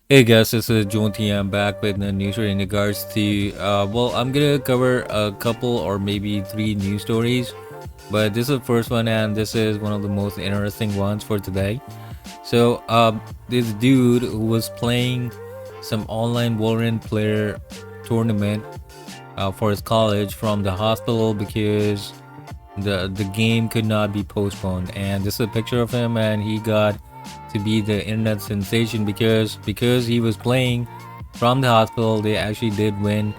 Hey guys, this is Jonty. I'm back with a news story in regards to I'm gonna cover a couple or maybe three news stories, but this is the first one, and this is one of the most interesting ones for today. This dude who was playing some online Valorant player tournament for his college from the hospital because the game could not be postponed, and this is a picture of him, and he got to be the internet sensation because he was playing from the hospital. They actually did win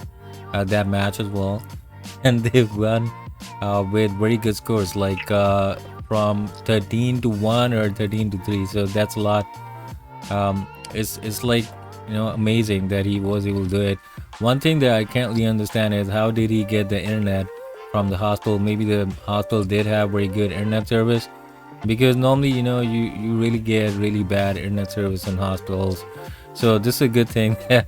that match as well, and they won with very good scores, like from 13 to 1 or 13 to 3. So that's a lot. It's like, amazing that he was able to do it. One thing that I can't really understand is how did he get the internet from the hospital? Maybe the hospital did have very good internet service, because normally, you really get really bad internet service in hospitals. So this is a good thing that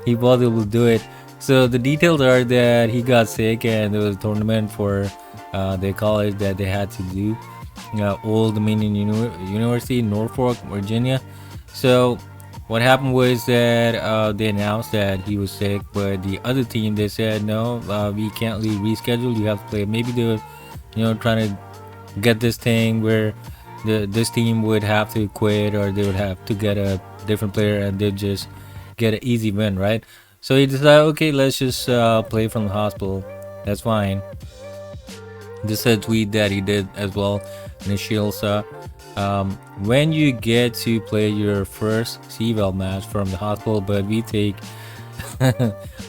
he was able to do it. So the details are that he got sick, and there was a tournament for their college that they had to do, Old Dominion University in Norfolk, Virginia. So what happened was that they announced that he was sick, but the other team, they said no, we can't really reschedule. You have to play. Maybe they were, trying to get this thing where this team would have to quit, or they would have to get a different player, and they'd just get an easy win, right? So he decided, okay, let's just play from the hospital. That's fine. This is a tweet that he did as well. Nishilsa, when you get to play your first CVL match from the hospital, but we take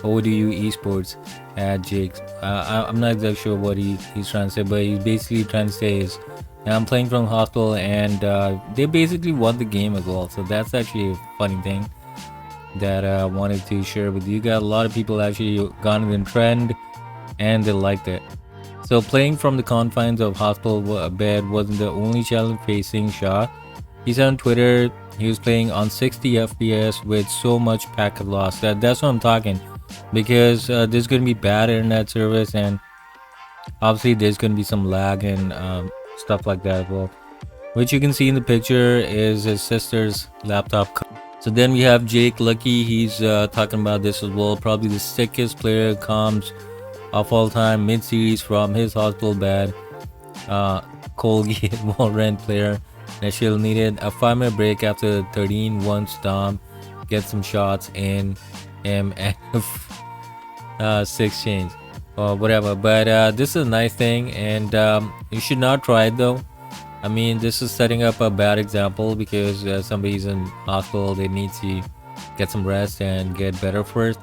ODU esports at Jake's. I'm not exactly sure what he's trying to say, but he's basically trying to say is, I'm playing from hospital, and they basically won the game as well. So that's actually a funny thing that I wanted to share with you guys. A lot of people actually got in trend, and they liked it. So playing from the confines of hospital bed wasn't the only challenge facing Shah. He said on Twitter he was playing on 60 FPS with so much packet loss. That's what I'm talking, because there's gonna be bad internet service, and obviously there's gonna be some lag and stuff like that as well. Which you can see in the picture is his sister's laptop. So then we have Jake Lucky. He's talking about this as well. Probably the sickest player comes of all time mid-series from his hospital bed. Colgate Valorant player that she'll needed a 5-minute break after 13-1 storm. Get some shots in MF 6 chains or whatever. But this is a nice thing, and you should not try it though. I mean, this is setting up a bad example, because somebody's in hospital. They need to get some rest and get better first,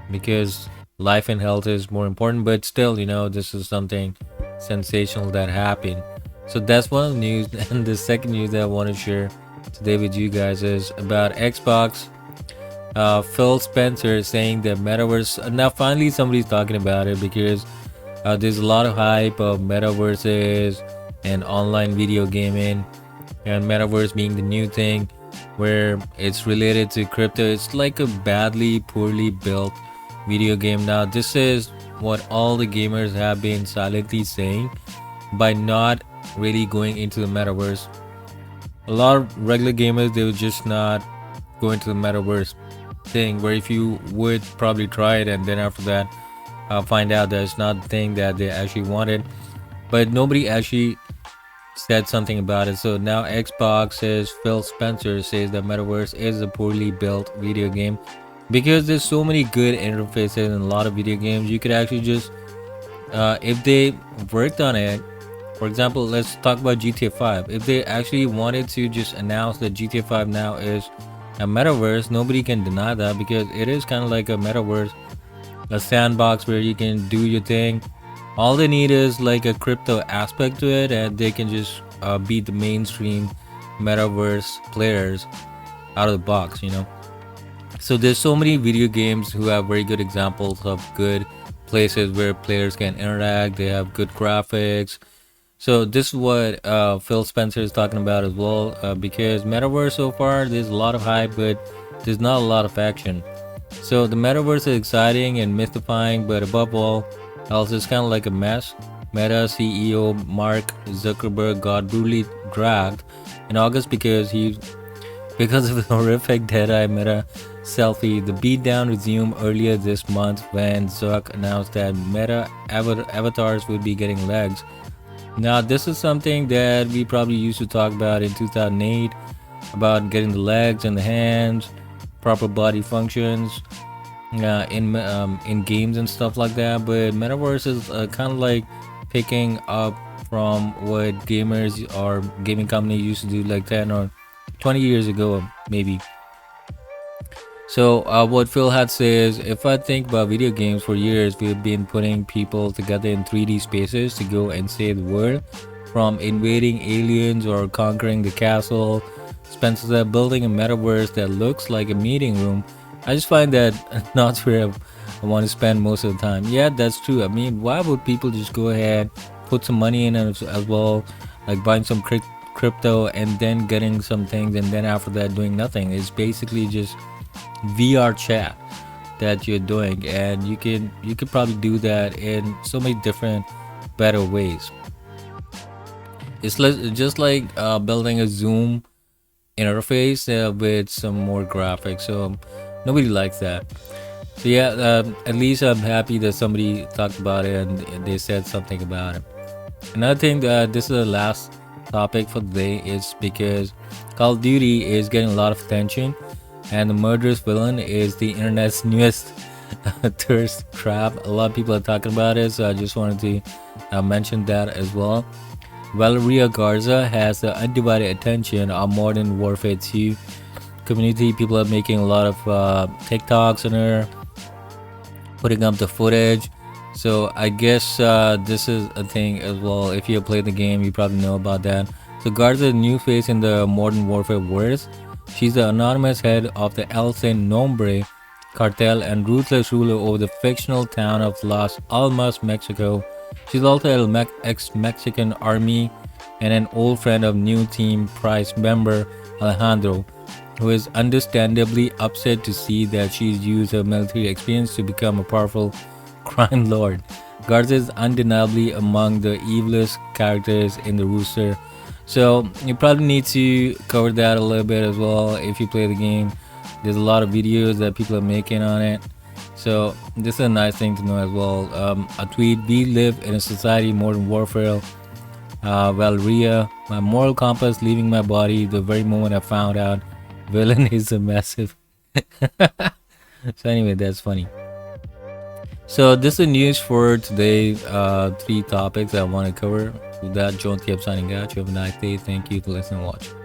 because life and health is more important. But still, this is something sensational that happened. So that's one of the news. And the second news that I want to share today with you guys is about Xbox. Phil Spencer is saying that Metaverse. Now finally somebody's talking about it, because there's a lot of hype of Metaverses and online video gaming, and Metaverse being the new thing where it's related to crypto. It's like a poorly built video game. Now this is what all the gamers have been silently saying by not really going into the Metaverse. A lot of regular gamers, they would just not go into the Metaverse thing, where if you would probably try it, and then after that find out that it's not the thing that they actually wanted. But nobody actually said something about it. So now Xbox says, Phil Spencer says that Metaverse is a poorly built video game, because there's so many good interfaces in a lot of video games. You could actually just if they worked on it. For example, let's talk about GTA 5. If they actually wanted to just announce that GTA 5 now is a metaverse, nobody can deny that, because it is kind of like a metaverse, a sandbox where you can do your thing. All they need is like a crypto aspect to it, and they can just beat the mainstream metaverse players out of the box. So there's so many video games who have very good examples of good places where players can interact. They have good graphics. So this is what Phil Spencer is talking about as well, because Metaverse, so far there's a lot of hype, but there's not a lot of action. So the Metaverse is exciting and mystifying, but above all else, it's kind of like a mess. Meta CEO Mark Zuckerberg got brutally dragged in August because he Because of the horrific Dead-Eye Meta selfie, the beatdown resumed earlier this month when Zuck announced that Meta avatars would be getting legs. Now, this is something that we probably used to talk about in 2008 about getting the legs and the hands, proper body functions in games and stuff like that. But Metaverse is kind of like picking up from what gamers or gaming companies used to do like 10 or 20 years ago, maybe. So, what Phil had says, if I think about video games for years, we've been putting people together in 3D spaces to go and save the world, from invading aliens or conquering the castle. Spencer said, building a metaverse that looks like a meeting room. I just find that not where I want to spend most of the time. Yeah, that's true. I mean, why would people just go ahead, put some money in it as well, like buying some crypto and then getting some things, and then after that doing nothing? It's basically just VR chat that you're doing, and you could probably do that in so many different better ways. It's just like building a Zoom interface with some more graphics. So nobody likes that. So yeah, at least I'm happy that somebody talked about it and they said something about it. Another thing that this is the last topic for the day is because Call of Duty is getting a lot of attention, and the murderous villain is the internet's newest thirst trap. A lot of people are talking about it, so I just wanted to mention that as well. Valeria Garza has the undivided attention of Modern Warfare 2 community. People are making a lot of TikToks on her, putting up the footage. So I guess this is a thing as well. If you have played the game, you probably know about that. So Garza is a new face in the Modern Warfare world. She's the anonymous head of the El Sin Nombre cartel and ruthless ruler over the fictional town of Las Almas, Mexico. She's also an ex-Mexican army and an old friend of new Team Price member Alejandro, who is understandably upset to see that she's used her military experience to become a powerful crime lord. Garza is undeniably among the evilest characters in the Rooster. So you probably need to cover that a little bit as well if you play the game. There's a lot of videos that people are making on it. So this is a nice thing to know as well. A tweet: we live in a society Modern Warfare. Valeria, my moral compass leaving my body the very moment I found out villain is a massive. So anyway, that's funny. So this is the news for today. Three topics I want to cover. With that, John Tiep signing out. You have a nice day. Thank you for listening and watching.